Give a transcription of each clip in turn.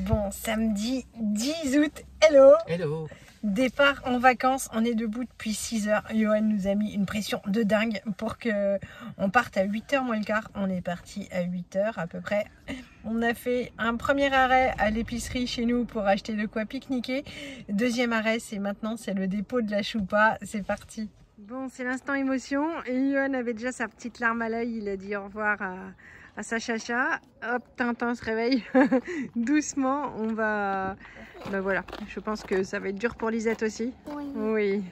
Bon, samedi 10 août, hello. Hello. Départ en vacances, on est debout depuis 6 heures. Johan nous a mis une pression de dingue pour que on parte à 8h moins le quart. On est parti à 8h à peu près. On a fait un premier arrêt à l'épicerie chez nous pour acheter de quoi pique-niquer. Deuxième arrêt, c'est maintenant, c'est le dépôt de la choupa. C'est parti. Bon, c'est l'instant émotion. Et Johan avait déjà sa petite larme à l'œil. Il a dit au revoir à sa chacha. Hop, Tintin se réveille. Doucement, on va... Ben voilà, je pense que ça va être dur pour Lisette aussi. Oui. Oui.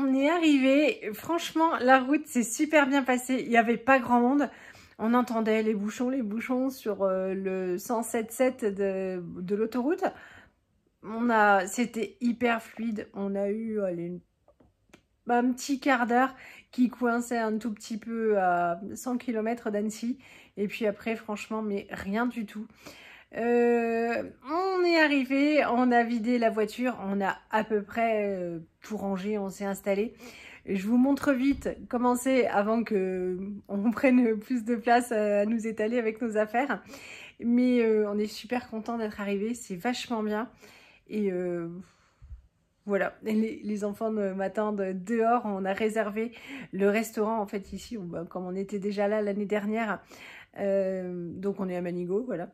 On est arrivé, franchement la route s'est super bien passée, il n'y avait pas grand monde, on entendait les bouchons sur le 107.7 de l'autoroute. C'était hyper fluide, on a eu un petit quart d'heure qui coinçait un tout petit peu à 100 km d'Annecy, et puis après franchement mais rien du tout. On est arrivé, on a vidé la voiture, on a à peu près tout rangé, on s'est installé. Je vous montre vite comment c'est avant que on prenne plus de place à nous étaler avec nos affaires. Mais on est super content d'être arrivé, c'est vachement bien. Et voilà, les enfants m'attendent dehors. On a réservé le restaurant en fait ici, comme on était déjà là l'année dernière. Donc on est à Manigot, voilà.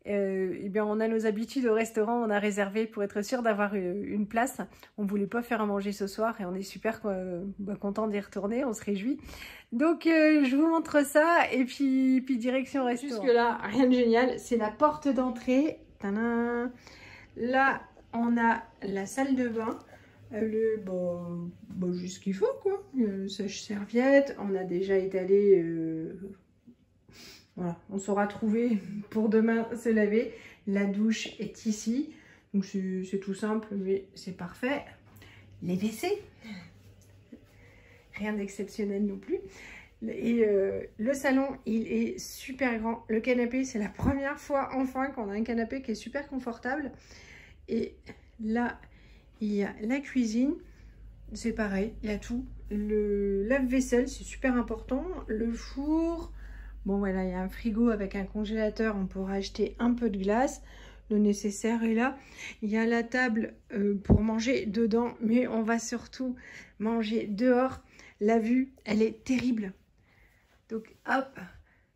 Et bien on a nos habitudes au restaurant, on a réservé pour être sûr d'avoir une place. On voulait pas faire à manger ce soir et on est super content d'y retourner, on se réjouit. Donc je vous montre ça et puis direction restaurant. Jusque là rien de génial, c'est la porte d'entrée. Là on a la salle de bain. Juste ce qu'il faut quoi. Sèche-serviette, on a déjà étalé. Voilà, on saura trouver pour demain se laver. La douche est ici. Donc c'est tout simple, mais c'est parfait. Les WC. Rien d'exceptionnel non plus. Et le salon, il est super grand. Le canapé, c'est la première fois enfin qu'on a un canapé qui est super confortable. Et là, il y a la cuisine. C'est pareil, il y a tout. Le lave-vaisselle, c'est super important. Le four... Bon voilà, il y a un frigo avec un congélateur, on pourra acheter un peu de glace, le nécessaire est là. Il y a la table pour manger dedans, mais on va surtout manger dehors. La vue, elle est terrible. Donc hop,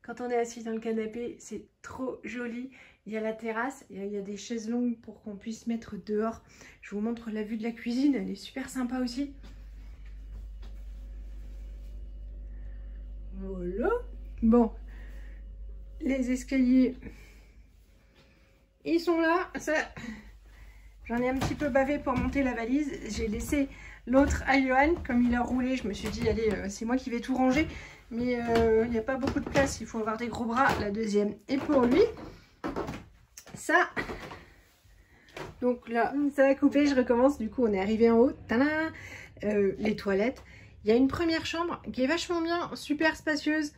quand on est assis dans le canapé, c'est trop joli. Il y a la terrasse, il y a des chaises longues pour qu'on puisse mettre dehors. Je vous montre la vue de la cuisine, elle est super sympa aussi. Voilà. Bon, les escaliers, ils sont là. J'en ai un petit peu bavé pour monter la valise. J'ai laissé l'autre à Johan. Comme il a roulé, je me suis dit, allez, c'est moi qui vais tout ranger. Mais il n'y a pas beaucoup de place, il faut avoir des gros bras. La deuxième est pour lui. Ça, donc là, ça a coupé, je recommence. Du coup, on est arrivé en haut. Tadam, les toilettes. Il y a une première chambre qui est vachement bien, super spacieuse.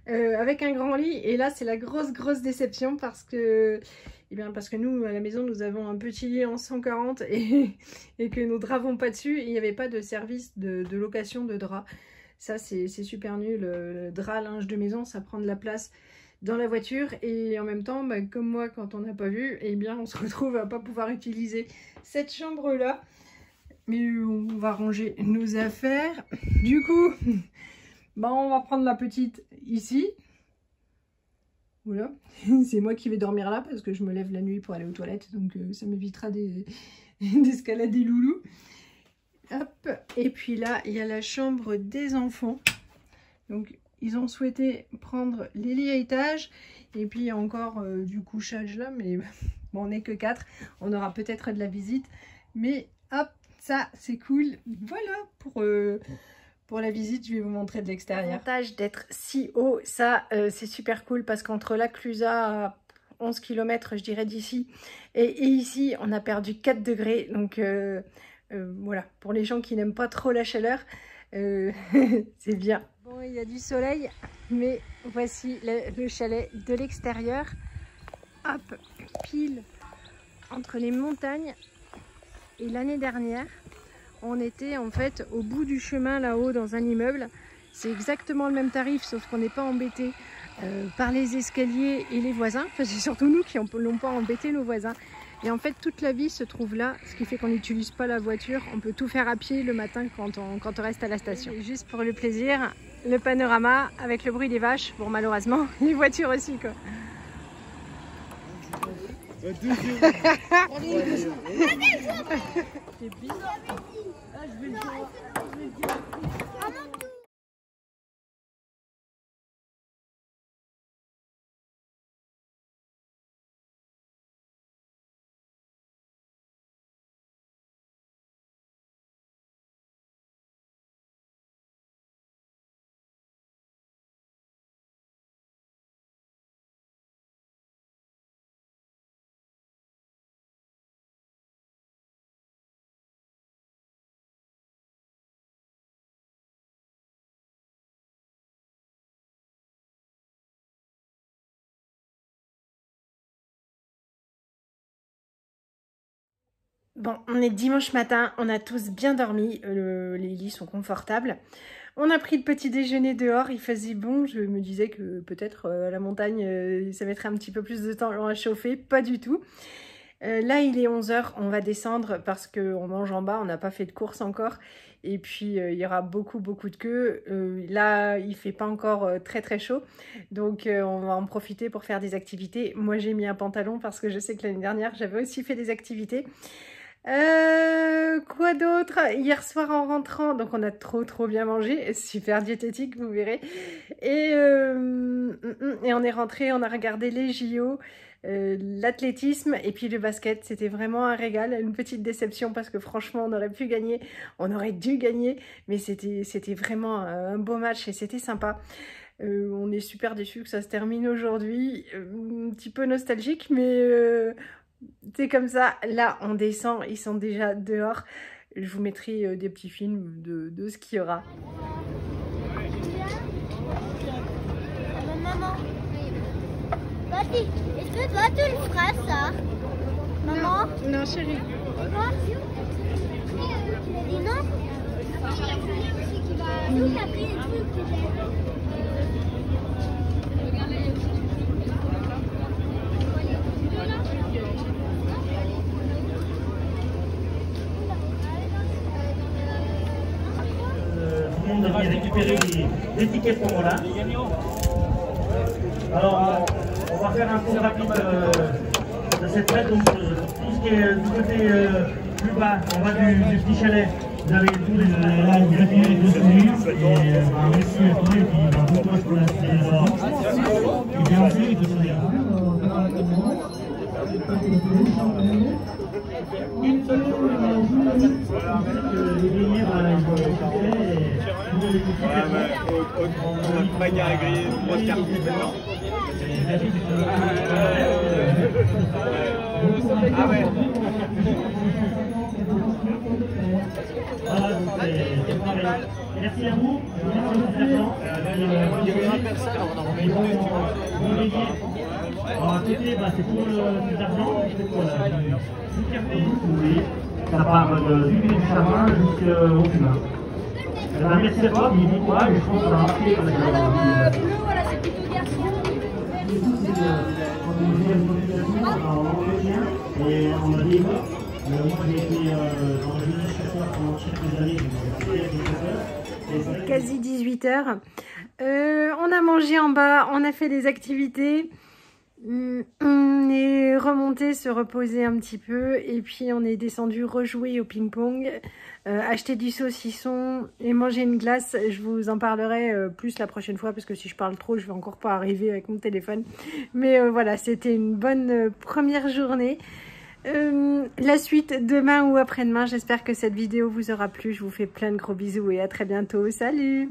Avec un grand lit, et là c'est la grosse déception parce que nous à la maison nous avons un petit lit en 140 et que nos draps vont pas dessus, et il n'y avait pas de service de location de draps. Ça c'est super nul. Le drap linge de maison, ça prend de la place dans la voiture, et en même temps comme moi, quand on n'a pas vu, et bien on se retrouve à pas pouvoir utiliser cette chambre là. Mais on va ranger nos affaires du coup. On va prendre la petite ici. Voilà. C'est moi qui vais dormir là parce que je me lève la nuit pour aller aux toilettes. Donc ça m'évitera d'escalader loulou. Hop. Et puis là, il y a la chambre des enfants. Donc ils ont souhaité prendre les lits à étage. Et puis il y a encore du couchage là. Mais bon, on n'est que 4. On aura peut-être de la visite. Mais hop, ça c'est cool. Voilà pour la visite, je vais vous montrer de l'extérieur. L'avantage d'être si haut, ça c'est super cool parce qu'entre la Clusaz à 11 km je dirais d'ici et ici on a perdu 4 degrés. Donc voilà, pour les gens qui n'aiment pas trop la chaleur, c'est bien. Bon, il y a du soleil, mais voici le chalet de l'extérieur. Hop, pile entre les montagnes. Et l'année dernière, on était en fait au bout du chemin là-haut dans un immeuble. C'est exactement le même tarif, sauf qu'on n'est pas embêté par les escaliers et les voisins. Enfin, c'est surtout nous qui n'ont pas embêté nos voisins. Et en fait, toute la vie se trouve là, ce qui fait qu'on n'utilise pas la voiture. On peut tout faire à pied le matin quand on reste à la station. Et juste pour le plaisir, le panorama avec le bruit des vaches. Bon, malheureusement, les voitures aussi, quoi. C'est bizarre. Ah, je vais le dire. Bon, on est dimanche matin, on a tous bien dormi, les lits sont confortables. On a pris le petit déjeuner dehors, il faisait bon, je me disais que peut-être à la montagne, ça mettrait un petit peu plus de temps à chauffer, pas du tout. Là, il est 11 h, on va descendre parce qu'on mange en bas, on n'a pas fait de course encore. Et puis, il y aura beaucoup de queue. Là, il fait pas encore très chaud. Donc, on va en profiter pour faire des activités. Moi, j'ai mis un pantalon parce que je sais que l'année dernière, j'avais aussi fait des activités. Quoi d'autre? Hier soir en rentrant, donc on a trop bien mangé, super diététique, vous verrez. Et on est rentré, on a regardé les JO, l'athlétisme et puis le basket. C'était vraiment un régal, une petite déception parce que franchement on aurait pu gagner, on aurait dû gagner, mais c'était vraiment un beau match et c'était sympa. On est super déçus que ça se termine aujourd'hui, un petit peu nostalgique, mais c'est comme ça. Là on descend, ils sont déjà dehors. Je vous mettrai des petits films de ce qu'il y aura. Maman, vas-y, est-ce que toi tu le feras ça? Maman? Non chérie. Quoi? Tu m'as dit non? Nous t'as pris les trucs que j'ai. Vous devez récupérer les tickets pour là. Alors, on va faire un tour rapide de cette fête. Donc, tout ce qui est du côté plus bas, on va du petit chalet. Vous avez tous les greffiers de souris. Et merci à tous qui vous posent pour la célébration. Et bien sûr, il faut se dire. Une seule chose, les grillères, on a pas gare à griller, on va se faire plus maintenant. Ah ouais. Merci à vous. Alors à côté, c'est pour le d'argent, c'est pour du café, si vous voulez. Ça part du Charmin jusqu'au cumin. Merci à toi, il dit quoi, je pense que ça va marcher. Voilà, c'est plutôt garçon. Et on a dit, moi j'ai été dans le village chasseur pendant quelques années. Quasi 18 h. On a mangé en bas, on a fait des activités. On est remonté se reposer un petit peu et puis on est descendu rejouer au ping-pong, acheter du saucisson et manger une glace. Je vous en parlerai plus la prochaine fois parce que si je parle trop je vais encore pas arriver avec mon téléphone, mais voilà, c'était une bonne première journée. la suite demain ou après-demain. J'espère que cette vidéo vous aura plu. Je vous fais plein de gros bisous et à très bientôt. Salut!